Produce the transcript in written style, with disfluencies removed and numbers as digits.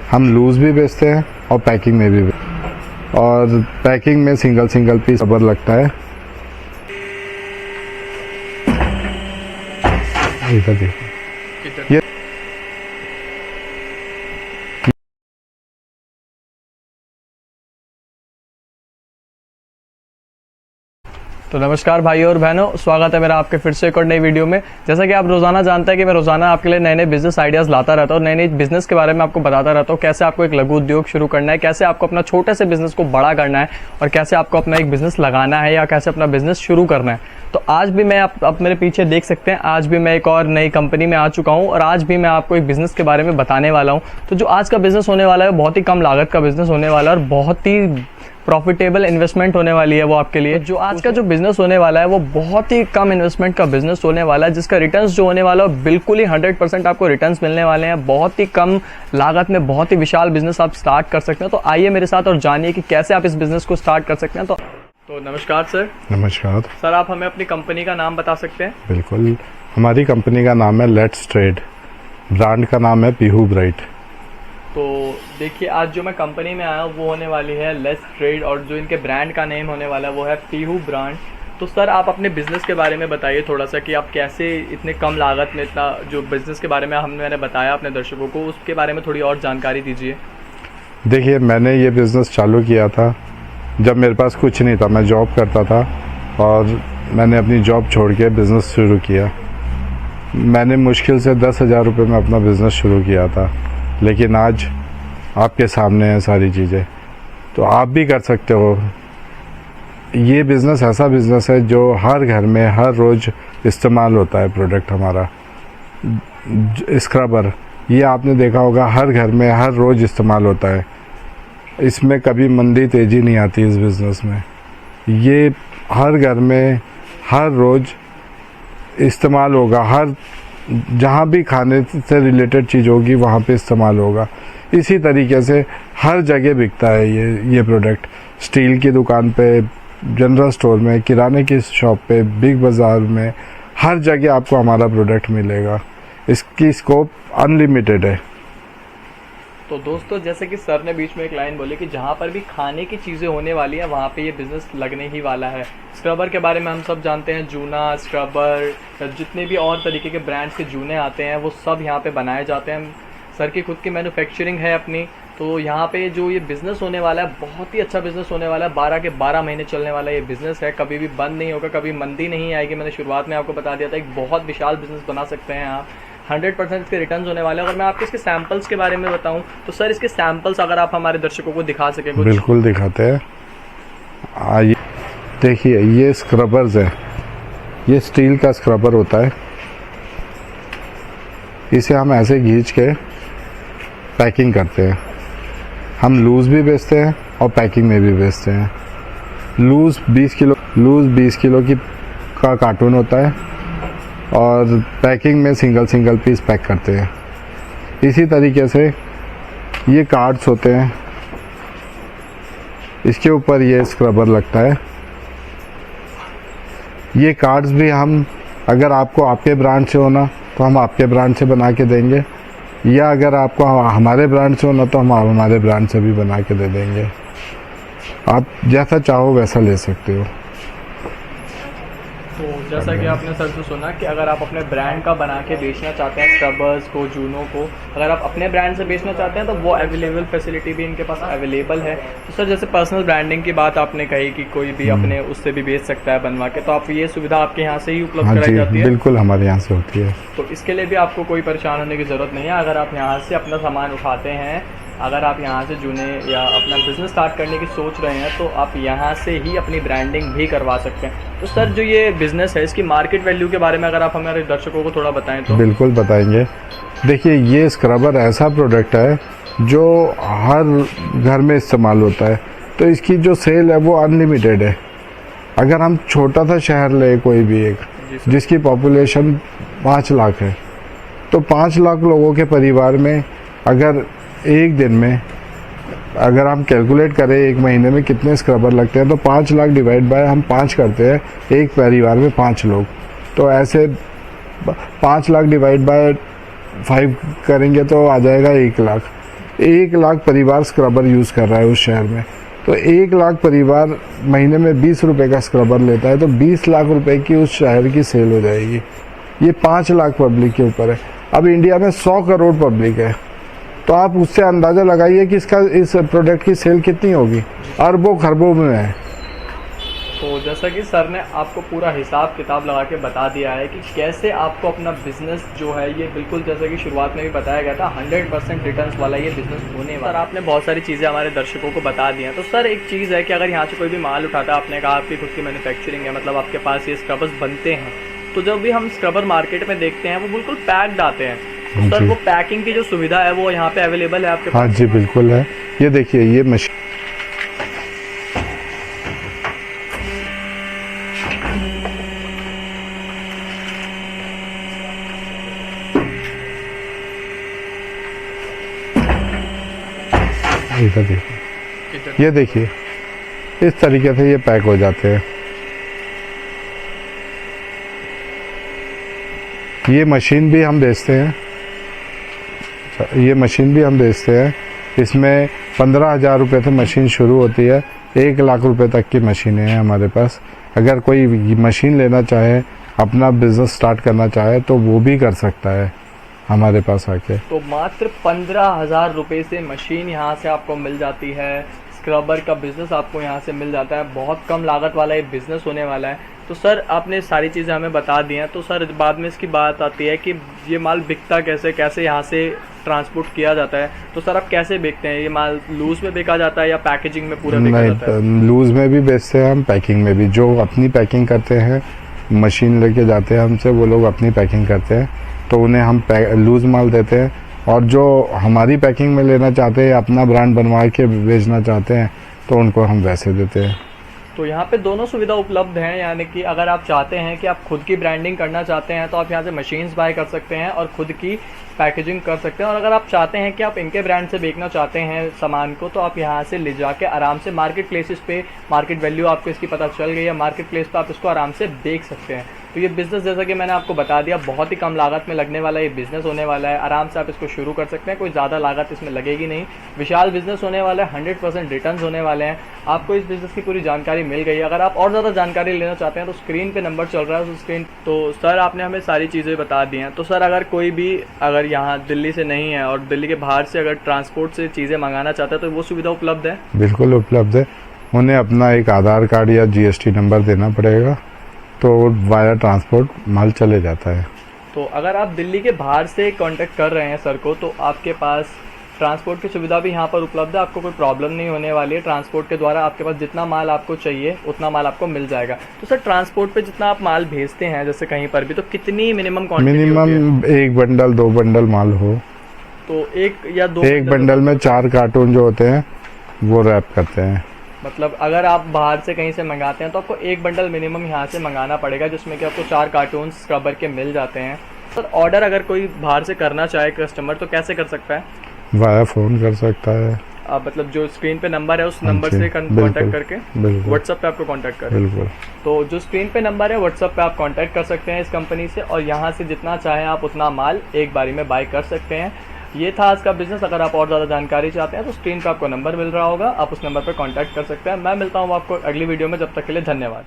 हम लूज़ भी बेचते हैं और पैकिंग में भी और पैकिंग में सिंगल पीस रबर लगता है। इधर देखिए ये तो नमस्कार भाइयों और बहनों, स्वागत है मेरा आपके फिर से एक और नई वीडियो में। जैसा कि आप रोजाना जानते हैं कि मैं रोजाना आपके लिए नए नए बिजनेस आइडियाज़ लाता रहता हूँ, नए नए बिजनेस के बारे में आपको बताता रहता हूँ। कैसे आपको एक लघु उद्योग शुरू करना है, कैसे आपको अपना छोटे से बिजनेस को बड़ा करना है और कैसे आपको अपना एक बिजनेस लगाना है या कैसे अपना बिजनेस शुरू करना है। तो आज भी मैं आप मेरे पीछे देख सकते हैं, आज भी मैं एक और नई कंपनी में आ चुका हूँ और आज भी मैं आपको एक बिजनेस के बारे में बताने वाला हूँ। तो जो आज का बिजनेस होने वाला है बहुत ही कम लागत का बिजनेस होने वाला है और बहुत ही प्रॉफिटेबल इन्वेस्टमेंट होने वाली है वो आपके लिए। जो आज का जो बिजनेस होने वाला है वो बहुत ही कम इन्वेस्टमेंट का बिजनेस होने वाला है, जिसका रिटर्न्स जो होने वाला है बिल्कुल ही 100% आपको रिटर्न्स मिलने वाले हैं। बहुत ही कम लागत में बहुत ही विशाल बिजनेस आप स्टार्ट कर सकते हैं। तो आइए मेरे साथ और जानिए कि कैसे आप इस बिजनेस को स्टार्ट कर सकते हैं। तो नमस्कार सर। नमस्कार सर, आप हमें अपनी कंपनी का नाम बता सकते हैं? बिल्कुल, हमारी कंपनी का नाम है लेट्स ट्रेड, ब्रांड का नाम है पीहू ब्राइट। तो देखिए, आज जो मैं कंपनी में आया हूँ वो होने वाली है लेट्स ट्रेड और जो इनके ब्रांड का नेम होने वाला है वो है पीहू ब्रांड। तो सर, आप अपने बिज़नेस के बारे में बताइए थोड़ा सा कि आप कैसे इतने कम लागत में इतना जो बिज़नेस के बारे में मैंने बताया अपने दर्शकों को, उसके बारे में थोड़ी और जानकारी दीजिए। देखिए, मैंने ये बिज़नेस चालू किया था जब मेरे पास कुछ नहीं था। मैं जॉब करता था और मैंने अपनी जॉब छोड़ के बिज़नेस शुरू किया। मैंने मुश्किल से 10,000 रुपये में अपना बिज़नेस शुरू किया था, लेकिन आज आपके सामने है सारी चीज़ें, तो आप भी कर सकते हो। ये बिज़नेस ऐसा बिज़नेस है जो हर घर में हर रोज़ इस्तेमाल होता है। प्रोडक्ट हमारा स्क्रबर, ये आपने देखा होगा हर घर में हर रोज़ इस्तेमाल होता है। इसमें कभी मंदी तेज़ी नहीं आती इस बिज़नेस में। ये हर घर में हर रोज़ इस्तेमाल होगा, हर जहाँ भी खाने से रिलेटेड चीज़ होगी वहाँ पे इस्तेमाल होगा। इसी तरीके से हर जगह बिकता है ये प्रोडक्ट। स्टील की दुकान पे, जनरल स्टोर में, किराने की शॉप पे, बिग बाज़ार में, हर जगह आपको हमारा प्रोडक्ट मिलेगा। इसकी स्कोप अनलिमिटेड है। तो दोस्तों, जैसे कि सर ने बीच में एक लाइन बोली कि जहाँ पर भी खाने की चीज़ें होने वाली हैं वहाँ पे ये बिज़नेस लगने ही वाला है। स्क्रबर के बारे में हम सब जानते हैं, जूना, स्क्रबर, जितने भी और तरीके के ब्रांड्स के जूने आते हैं वो सब यहाँ पे बनाए जाते हैं। सर की खुद की मैन्युफैक्चरिंग है अपनी। तो यहाँ पे जो ये बिज़नेस होने वाला है बहुत ही अच्छा बिज़नेस होने वाला है। 12 के 12 महीने चलने वाला ये बिज़नेस है, कभी भी बंद नहीं होगा, कभी मंदी नहीं आएगी। मैंने शुरुआत में आपको बता दिया था, एक बहुत विशाल बिज़नेस बना सकते हैं आप। 100% इसके रिटर्न्स होने वाले हैं। अगर मैं आपको इसके सैंपल्स के बारे में बताऊं तो सर, इसके सैंपल्स अगर आप हमारे दर्शकों को दिखा सकें कुछ। बिल्कुल दिखाते हैं। आइए देखिए, ये स्क्रबर्स है। ये स्टील का स्क्रबर होता है। इसे हम ऐसे खींच के पैकिंग करते हैं। हम लूज़ भी बेचते हैं और पैकिंग में भी बेचते हैं। लूज़ 20 किलो का कार्टून होता है और पैकिंग में सिंगल पीस पैक करते हैं। इसी तरीके से ये कार्ड्स होते हैं, इसके ऊपर ये स्क्रबर लगता है। ये कार्ड्स भी हम, अगर आपको आपके ब्रांड से होना तो हम आपके ब्रांड से बना के देंगे, या अगर आपको हमारे ब्रांड से होना तो हम हमारे ब्रांड से भी बना के दे देंगे। आप जैसा चाहो वैसा ले सकते हो। तो जैसा कि आपने सर से सुना कि अगर आप अपने ब्रांड का बना के बेचना चाहते हैं, स्क्रबर्स को, जूनों को, अगर आप अपने ब्रांड से बेचना चाहते हैं तो वो अवेलेबल फैसिलिटी भी इनके पास अवेलेबल है। तो सर, जैसे पर्सनल ब्रांडिंग की बात आपने कही कि कोई भी अपने उससे भी बेच सकता है बनवा के, तो आप ये सुविधा आपके यहाँ से ही उपलब्ध कराई जाती है? बिल्कुल, हमारे यहाँ से होती है। तो इसके लिए भी आपको कोई परेशान होने की ज़रूरत नहीं है। अगर आप यहाँ से अपना सामान उठाते हैं, अगर आप यहाँ से जूने या अपना बिज़नेस स्टार्ट करने की सोच रहे हैं तो आप यहाँ से ही अपनी ब्रांडिंग भी करवा सकते हैं। तो सर, जो ये बिज़नेस है इसकी मार्केट वैल्यू के बारे में अगर आप हमारे दर्शकों को थोड़ा बताएं तो। बिल्कुल बताएंगे। देखिए, ये स्क्रबर ऐसा प्रोडक्ट है जो हर घर में इस्तेमाल होता है, तो इसकी जो सेल है वो अनलिमिटेड है। अगर हम छोटा सा शहर ले कोई भी एक, जिसकी पॉपुलेशन 5 लाख है, तो 5 लाख लोगों के परिवार में अगर एक दिन में अगर हम कैलकुलेट करें एक महीने में कितने स्क्रबर लगते हैं, तो 5 लाख डिवाइड बाय हम 5 करते हैं, एक परिवार में 5 लोग, तो ऐसे 5 लाख डिवाइड बाय 5 करेंगे तो आ जाएगा 1 लाख। 1 लाख परिवार स्क्रबर यूज़ कर रहा है उस शहर में। तो 1 लाख परिवार महीने में 20 रुपए का स्क्रबर लेता है, तो 20 लाख रुपए की उस शहर की सेल हो जाएगी। ये 5 लाख पब्लिक के ऊपर है। अब इंडिया में 100 करोड़ पब्लिक है, तो आप उससे अंदाजा लगाइए कि इस प्रोडक्ट की सेल कितनी होगी, अरबों खरबों में है। तो जैसा कि सर ने आपको पूरा हिसाब किताब लगा के बता दिया है कि कैसे आपको अपना बिजनेस जो है ये बिल्कुल जैसे कि शुरुआत में भी बताया गया था 100% रिटर्न्स वाला ये बिजनेस होने वाला। सर आपने बहुत सारी चीज़ें हमारे दर्शकों को बता दी हैं। तो सर एक चीज़ है कि अगर यहाँ से कोई भी माल उठाता है, आपने कहा आपकी खुद की मैन्युफैक्चरिंग है, मतलब आपके पास ये स्क्रबर्स बनते हैं, तो जब भी हम स्क्रबर मार्केट में देखते हैं वो बिल्कुल पैक्ड आते हैं। तो सर वो पैकिंग की जो सुविधा है वो यहाँ पे अवेलेबल है आपके पास? हाँ जी बिल्कुल है। ये देखिए ये मशीन इधर देखिए, ये देखिए इस तरीके से ये पैक हो जाते हैं। ये मशीन भी हम बेचते हैं, ये मशीन भी हम बेचते हैं। इसमें 15,000 रुपये से मशीन शुरू होती है, 1 लाख रुपए तक की मशीनें हैं हमारे पास। अगर कोई मशीन लेना चाहे, अपना बिजनेस स्टार्ट करना चाहे, तो वो भी कर सकता है हमारे पास आके। तो मात्र 15,000 रुपये से मशीन यहाँ से आपको मिल जाती है, स्क्रबर का बिजनेस आपको यहाँ से मिल जाता है। बहुत कम लागत वाला ये बिजनेस होने वाला है। तो सर आपने सारी चीज़ें हमें बता दी हैं, तो सर बाद में इसकी बात आती है कि ये माल बिकता कैसे, कैसे यहाँ से ट्रांसपोर्ट किया जाता है। तो सर आप कैसे बेचते हैं? ये माल लूज में बेचा जाता है या पैकेजिंग में पूरा बेचा जाता है? लूज में भी बेचते हैं हम, पैकिंग में भी। जो अपनी पैकिंग करते हैं, मशीन लेके जाते हैं हमसे, वो लोग अपनी पैकिंग करते हैं, तो उन्हें हम लूज माल देते हैं। और जो हमारी पैकिंग में लेना चाहते हैं, अपना ब्रांड बनवा के बेचना चाहते हैं, तो उनको हम वैसे देते हैं। तो यहाँ पे दोनों सुविधा उपलब्ध हैं, यानी कि अगर आप चाहते हैं कि आप खुद की ब्रांडिंग करना चाहते हैं तो आप यहाँ से मशीन्स बाय कर सकते हैं और खुद की पैकेजिंग कर सकते हैं। और अगर आप चाहते हैं कि आप इनके ब्रांड से बेचना चाहते हैं सामान को, तो आप यहाँ से ले जाके आराम से मार्केट प्लेसेस पे, मार्केट वैल्यू आपको इसकी पता चल गई है, मार्केट प्लेस पे आप इसको आराम से बेच सकते हैं। तो ये बिज़नेस जैसा कि मैंने आपको बता दिया, बहुत ही कम लागत में लगने वाला ये बिज़नेस होने वाला है। आराम से आप इसको शुरू कर सकते हैं, कोई ज़्यादा लागत इसमें लगेगी नहीं। विशाल बिज़नेस होने वाला है, 100% रिटर्न्स होने वाले हैं। आपको इस बिज़नेस की पूरी जानकारी मिल गई है। अगर आप और ज़्यादा जानकारी लेना चाहते हैं तो स्क्रीन पे नंबर चल रहा है, उस स्क्रीन। तो सर आपने हमें सारी चीज़ें बता दी हैं। तो सर अगर कोई भी अगर यहाँ दिल्ली से नहीं है और दिल्ली के बाहर से अगर ट्रांसपोर्ट से चीज़ें मंगाना चाहता है, तो वो सुविधा उपलब्ध है? बिल्कुल उपलब्ध है। उन्हें अपना एक आधार कार्ड या GST नंबर देना पड़ेगा, तो वाया ट्रांसपोर्ट माल चले जाता है। तो अगर आप दिल्ली के बाहर से कांटेक्ट कर रहे हैं सर को, तो आपके पास ट्रांसपोर्ट की सुविधा भी यहाँ पर उपलब्ध है। आपको कोई प्रॉब्लम नहीं होने वाली है। ट्रांसपोर्ट के द्वारा आपके पास जितना माल आपको चाहिए उतना माल आपको मिल जाएगा। तो सर ट्रांसपोर्ट पे जितना आप माल भेजते हैं जैसे कहीं पर भी, तो कितनी मिनिमम क्वांटिटी होती है? मिनिमम 1 बंडल 2 बंडल माल हो, तो 1 या 2 एक बंडल में 4 कार्टून जो होते हैं वो रैप करते हैं। मतलब अगर आप बाहर से कहीं से मंगाते हैं तो आपको 1 बंडल मिनिमम यहाँ से मंगाना पड़ेगा, जिसमें कि आपको 4 कार्टून स्क्रबर के मिल जाते हैं। सर ऑर्डर अगर कोई बाहर से करना चाहे कस्टमर, तो कैसे कर सकता है? वाया फ़ोन कर सकता है। आप मतलब जो स्क्रीन पे नंबर है उस नंबर से कांटेक्ट करके व्हाट्सएप पे आपको कांटेक्ट करें। बिल्कुल। तो जो स्क्रीन पे नंबर है व्हाट्सएप पे आप कांटेक्ट कर सकते हैं इस कंपनी से, और यहाँ से जितना चाहें आप उतना माल एक बारी में बाय कर सकते हैं। ये था आज का बिजनेस। अगर आप और ज़्यादा जानकारी चाहते हैं तो स्क्रीन पे आपको नंबर मिल रहा होगा, आप उस नंबर पर कांटेक्ट कर सकते हैं। मैं मिलता हूँ आपको अगली वीडियो में, जब तक के लिए धन्यवाद।